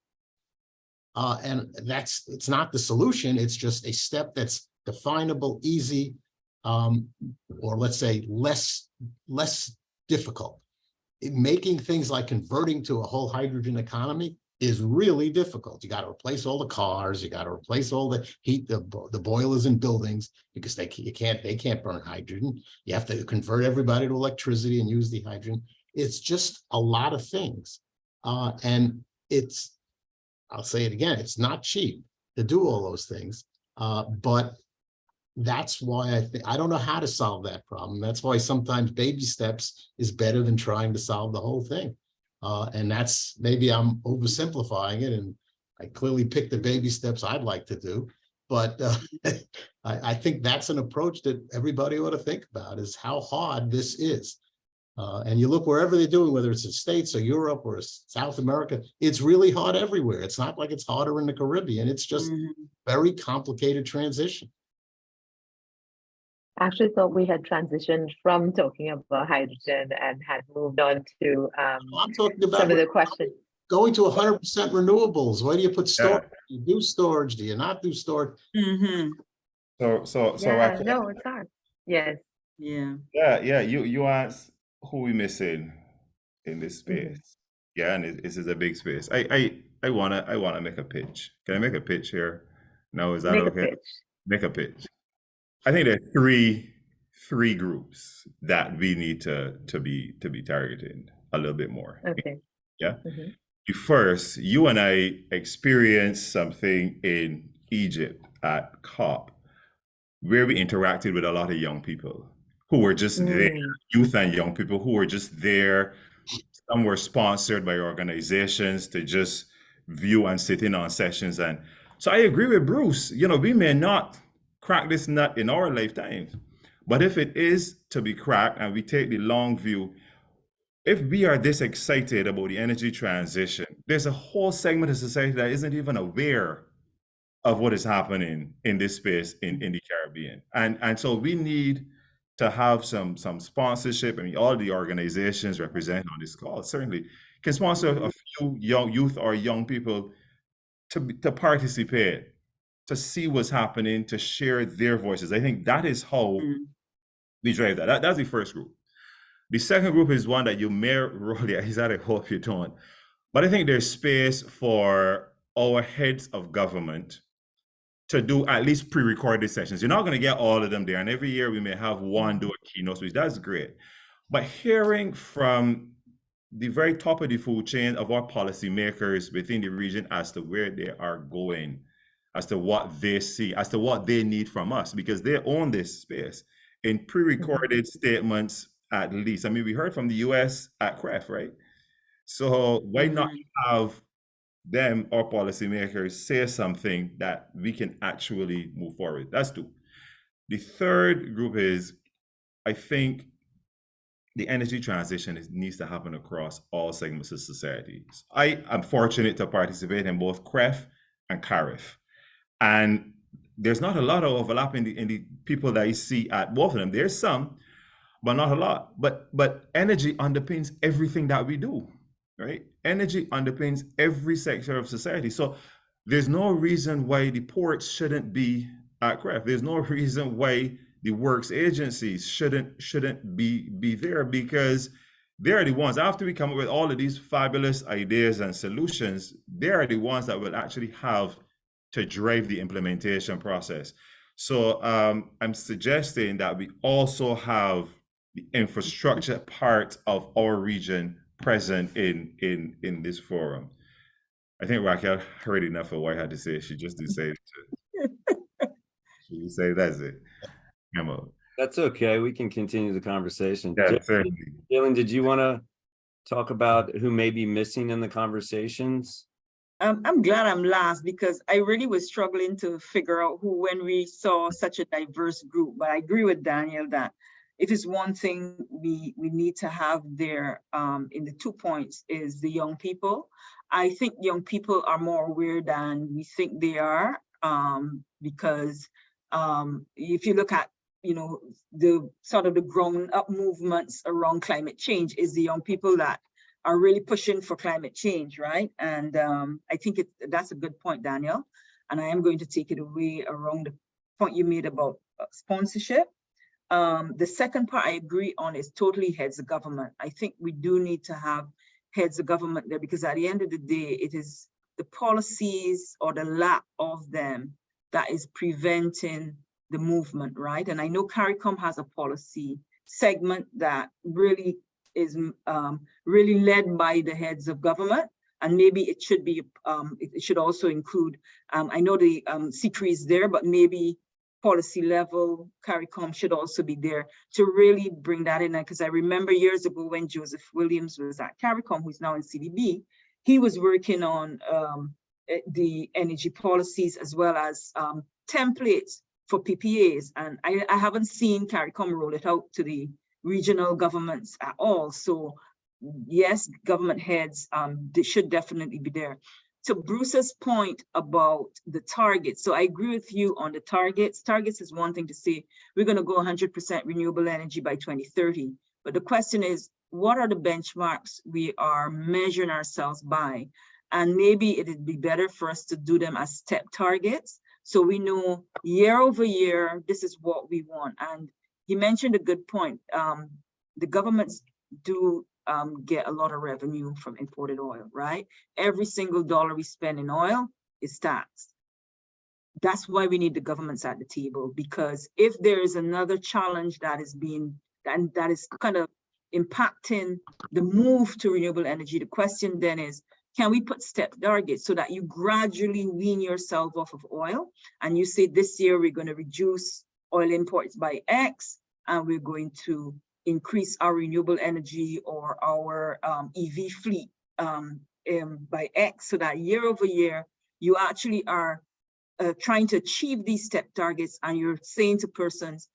And it's not the solution. It's just a step that's definable, easy, or let's say less difficult. Making things like converting to a whole hydrogen economy is really difficult. You got to replace all the cars. You got to replace all the heat, the boilers in buildings, because they can't burn hydrogen. You have to convert everybody to electricity and use the hydrogen. It's just a lot of things. And I'll say it again, it's not cheap to do all those things. But that's why I don't know how to solve that problem. That's why sometimes baby steps is better than trying to solve the whole thing. And that's, maybe I'm oversimplifying it, and I clearly picked the baby steps I'd like to do, But I think that's an approach that everybody ought to think about, is how hard this is. And you look wherever they're doing, whether it's the States or Europe or South America, it's really hard everywhere. It's not like it's harder in the Caribbean. It's just very complicated transition. I actually thought we had transitioned from talking about hydrogen and had moved on to I'm talking about some of the questions. Going to 100% renewables. Where do you put storage? Do you do storage? Do you not do storage? So Yeah, no, it's hard. Yes. Yeah. You asked who we missing in this space. Yeah, and this is a big space. I wanna make a pitch. Can I make a pitch here? No, is that okay? Make a pitch. I think there are three groups that we need to be targeting a little bit more. Okay. Yeah. First, you and I experienced something in Egypt at COP, where we interacted with a lot of young people who were just there, youth and young people who were just there. Some were sponsored by organizations to just view and sit in on sessions. And so I agree with Bruce, we may not crack this nut in our lifetimes, but if it is to be cracked and we take the long view, if we are this excited about the energy transition, there's a whole segment of society that isn't even aware of what is happening in this space in the Caribbean. And so we need to have some sponsorship. I mean, all the organizations represented on this call certainly can sponsor a few young youth or young people to participate, to see what's happening, to share their voices. I think that is how we drive that. That's the first group. The second group is one that you may roll your eyes at. I hope you don't. But I think there's space for our heads of government to do at least pre-recorded sessions. You're not going to get all of them there. And every year we may have one do a keynote speech. That's great. But hearing from the very top of the food chain of our policymakers within the region as to where they are going, as to what they see, as to what they need from us, because they own this space in pre-recorded statements. At least, I mean, we heard from the US at CREF, right? So why not have them, our policymakers, say something that we can actually move forward? That's two. The third group is, I think the energy transition needs to happen across all segments of society. I am fortunate to participate in both CREF and CARIF. And there's not a lot of overlap in the people that you see at both of them. There's some, but not a lot. But energy underpins everything that we do, right? Energy underpins every sector of society. So there's no reason why the ports shouldn't be at CREF. There's no reason why the works agencies shouldn't be there, because they're the ones, after we come up with all of these fabulous ideas and solutions, they are the ones that will actually have to drive the implementation process. So I'm suggesting that we also have the infrastructure part of our region present in this forum. I think Raquel heard enough of what I had to say. She just did say it. She say that's it. Come on. That's okay. We can continue the conversation. Yeah, certainly. Jalen, did you want to talk about who may be missing in the conversations? I'm glad I'm last, because I really was struggling to figure out who when we saw such a diverse group. But I agree with Daniel that if it's one thing we need to have there in the 2 points is the young people. I think young people are more aware than we think they are, because if you look at the sort of the grown up movements around climate change, is the young people that are really pushing for climate change, right? And I think that's a good point, Daniel. And I am going to take it away around the point you made about sponsorship. The second part I agree on is totally heads of government. I think we do need to have heads of government there, because at the end of the day, it is the policies or the lack of them that is preventing the movement, right? And I know CARICOM has a policy segment that really is really led by the heads of government, and maybe it should be, it should also include, I know the CREF is there, but maybe policy level CARICOM should also be there to really bring that in. Because I remember years ago when Joseph Williams was at CARICOM, who's now in CDB, he was working on the energy policies as well as templates for PPAs, and I haven't seen CARICOM roll it out to the regional governments at all. So yes, government heads, they should definitely be there. To Bruce's point about the targets, so I agree with you on the targets. Targets is one thing to say, we're going to go 100% renewable energy by 2030. But the question is, what are the benchmarks we are measuring ourselves by? And maybe it'd be better for us to do them as step targets. So we know year over year, this is what we want. And he mentioned a good point. The governments do get a lot of revenue from imported oil, right? Every single dollar we spend in oil is taxed. That's why we need the governments at the table, because if there is another challenge that is that is kind of impacting the move to renewable energy, the question then is, can we put step targets so that you gradually wean yourself off of oil? And you say this year we're going to reduce oil imports by X, and we're going to increase our renewable energy or our EV fleet by X, so that year over year, you actually are trying to achieve these step targets, and you're saying to persons,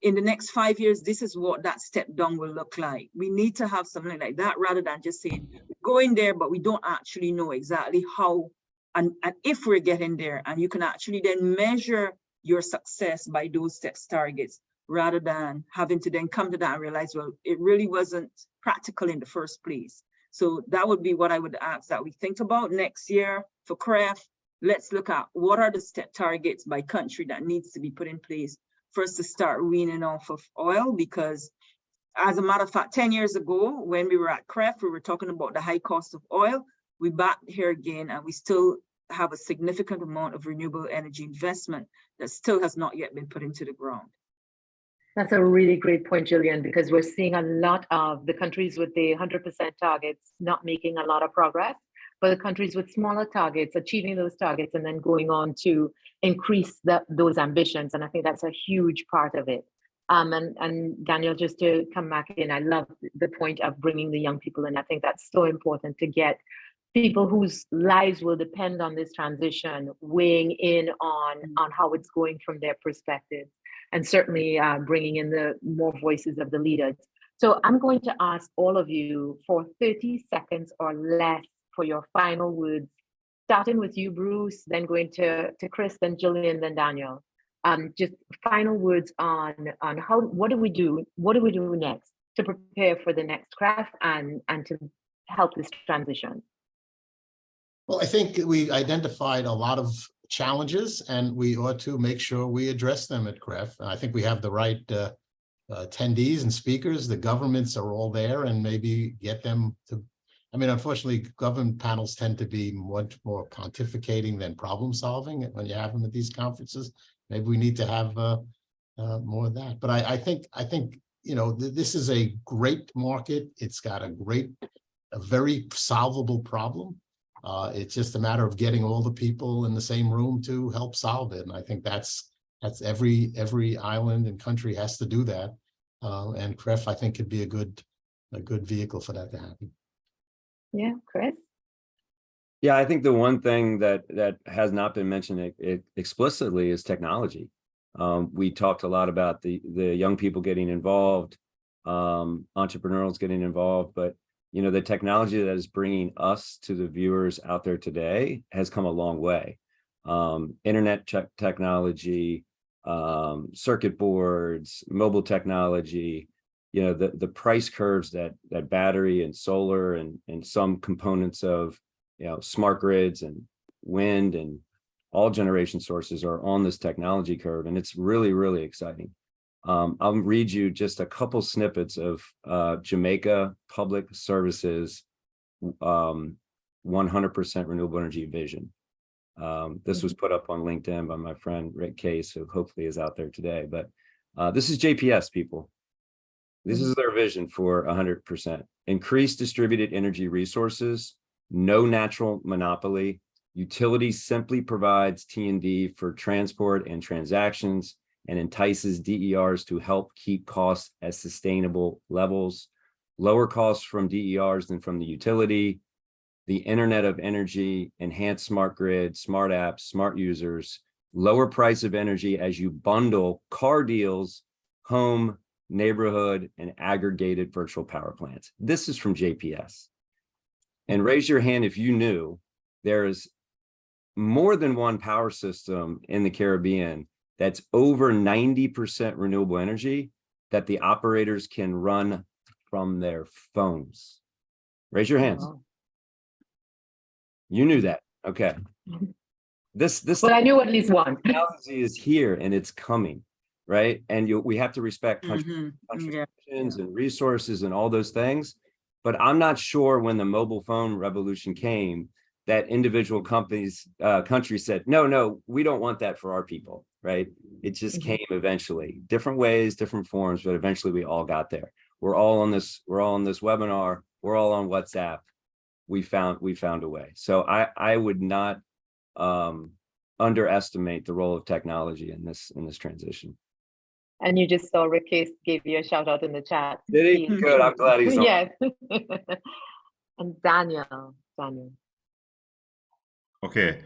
in the next 5 years, this is what that step down will look like. We need to have something like that rather than just saying, go in there, but we don't actually know exactly how and if we're getting there. And you can actually then measure your success by those steps targets, rather than having to then come to that and realize, well, it really wasn't practical in the first place. So that would be what I would ask that we think about next year for CREF. Let's look at what are the step targets by country that needs to be put in place for us to start weaning off of oil. Because as a matter of fact, 10 years ago, when we were at CREF, we were talking about the high cost of oil. We back here again, and we still have a significant amount of renewable energy investment that still has not yet been put into the ground. That's a really great point, Gillian, because we're seeing a lot of the countries with the 100% targets not making a lot of progress, but the countries with smaller targets achieving those targets and then going on to increase those ambitions. And I think that's a huge part of it. And Daniel, just to come back in, I love the point of bringing the young people in. I think that's so important to get people whose lives will depend on this transition weighing in on how it's going from their perspective, and certainly bringing in the more voices of the leaders. So I'm going to ask all of you for 30 seconds or less for your final words, starting with you, Bruce, then going to Chris, then Gillian, then Daniel. Just final words on what do we do next to prepare for the next CREF and to help this transition? Well, I think we identified a lot of challenges, and we ought to make sure we address them at CREF. I think we have the right attendees and speakers. The governments are all there, and maybe get them to. I mean, unfortunately, government panels tend to be much more pontificating than problem solving when you have them at these conferences. Maybe we need to have more of that. But I think this is a great market. It's got a very solvable problem. It's just a matter of getting all the people in the same room to help solve it. And I think that's every island and country has to do that. And CREF, I think, could be a good vehicle for that to happen. Yeah, Chris? Yeah, I think the one thing that has not been mentioned explicitly is technology. We talked a lot about the young people getting involved, entrepreneurs getting involved, but the technology that is bringing us to the viewers out there today has come a long way. Internet technology, circuit boards, mobile technology, the price curves that battery and solar and some components of smart grids and wind and all generation sources are on this technology curve, and it's really, really exciting. I'll read you just a couple snippets of Jamaica Public Services 100% renewable energy vision. This was put up on LinkedIn by my friend Rick Case, who hopefully is out there today. But this is JPS, people. This is their vision for 100%. Increased distributed energy resources, no natural monopoly. Utility simply provides T&D for transport and transactions and entices DERs to help keep costs at sustainable levels. Lower costs from DERs than from the utility. The Internet of Energy, enhanced smart grid, smart apps, smart users, lower price of energy as you bundle car deals, home, neighborhood, and aggregated virtual power plants. This is from JPS. And raise your hand if you knew there's more than one power system in the Caribbean that's over 90% renewable energy that the operators can run from their phones. Raise your hands. Wow. You knew that. Okay. This Well, I knew at least one. technology is here and it's coming, right? And we have to respect Yeah. contributions and resources and all those things. But I'm not sure when the mobile phone revolution came that individual countries said, no, we don't want that for our people, right? It just came eventually, different ways, different forms, but eventually we all got there. We're all on this webinar. We're all on WhatsApp. We found a way. So I would not underestimate the role of technology in this transition. And you just saw Rick Case gave you a shout out in the chat. Did he? Good. I'm glad he's on. Yes. And Daniel. Okay.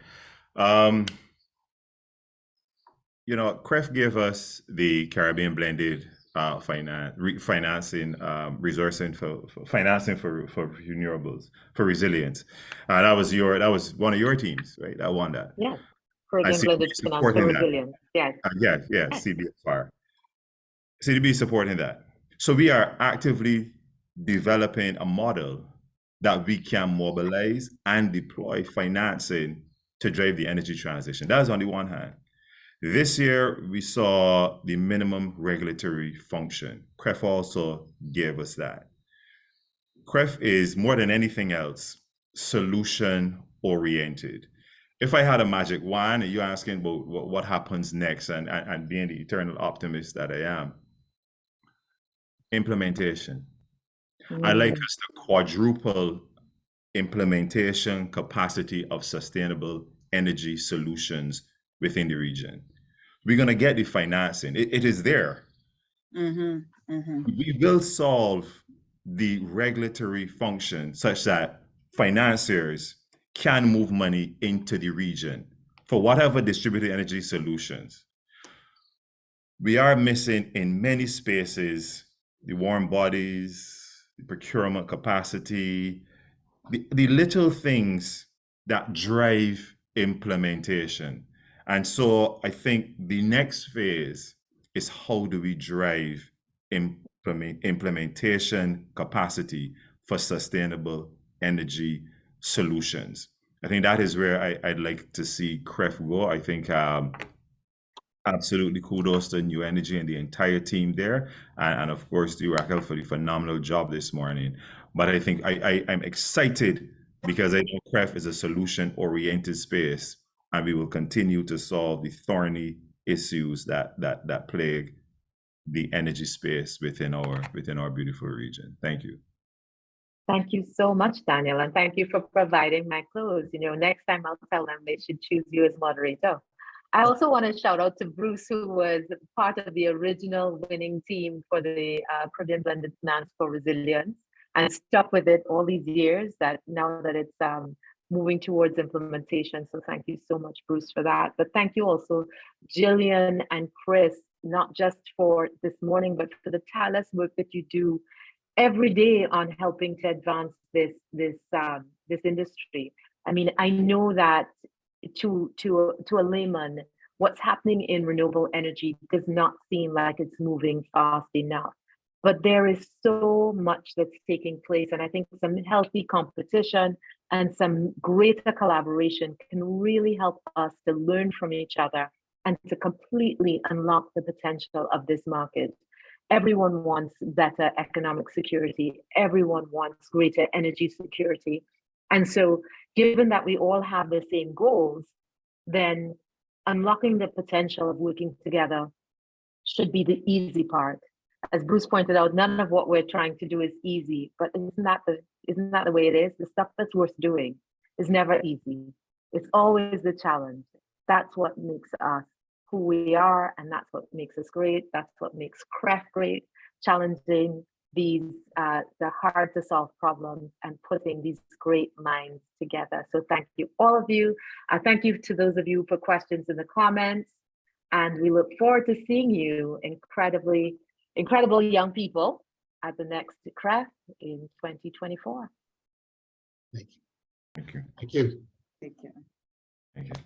CREF gave us the Caribbean blended financing, resourcing for financing for renewables, for resilience. That was one of your teams, right? That won that. Yes. Caribbean blended finance for resilience. Yes. Yes. CBFR. CDB is supporting that. So we are actively developing a model that we can mobilize and deploy financing to drive the energy transition. That's on the one hand. This year, we saw the minimum regulatory function. CREF also gave us that. CREF is, more than anything else, solution-oriented. If I had a magic wand, and you're asking about what happens next, and being the eternal optimist that I am, implementation. I like us to quadruple implementation capacity of sustainable energy solutions within the region. We're going to get the financing. It is there. We will solve the regulatory function such that financiers can move money into the region for whatever distributed energy solutions. We are missing in many spaces the warm bodies, the procurement capacity, the little things that drive implementation. And so I think the next phase is how do we drive implementation capacity for sustainable energy solutions. I think that is where I'd like to see CREF go. I think absolutely kudos to New Energy and the entire team there. And of course, to Raquel for the phenomenal job this morning. But I think I'm excited because I know CREF is a solution-oriented space, and we will continue to solve the thorny issues that plague the energy space within our beautiful region. Thank you. Thank you so much, Daniel, and thank you for providing my close. Next time I'll tell them they should choose you as moderator. I also want to shout out to Bruce, who was part of the original winning team for the Caribbean Blended Finance for Resilience and stuck with it all these years, that now that it's moving towards implementation. So thank you so much, Bruce, for that. But thank you also, Jillian and Chris, not just for this morning, but for the tireless work that you do every day on helping to advance this industry. I mean, I know that to a layman, what's happening in renewable energy does not seem like it's moving fast enough. But there is so much that's taking place. And I think some healthy competition and some greater collaboration can really help us to learn from each other and to completely unlock the potential of this market. Everyone wants better economic security. Everyone wants greater energy security. And so given that we all have the same goals, then unlocking the potential of working together should be the easy part. As Bruce pointed out, none of what we're trying to do is easy, but isn't that the way it is? The stuff that's worth doing is never easy. It's always the challenge. That's what makes us who we are, and that's what makes us great. That's what makes CREF great, challenging, these the hard to solve problems and putting these great minds together. So thank you, all of you. Thank you to those of you for questions in the comments. And we look forward to seeing you, incredible young people, at the next CREF in 2024. Thank you. Thank you. Thank you. Take care. Thank you.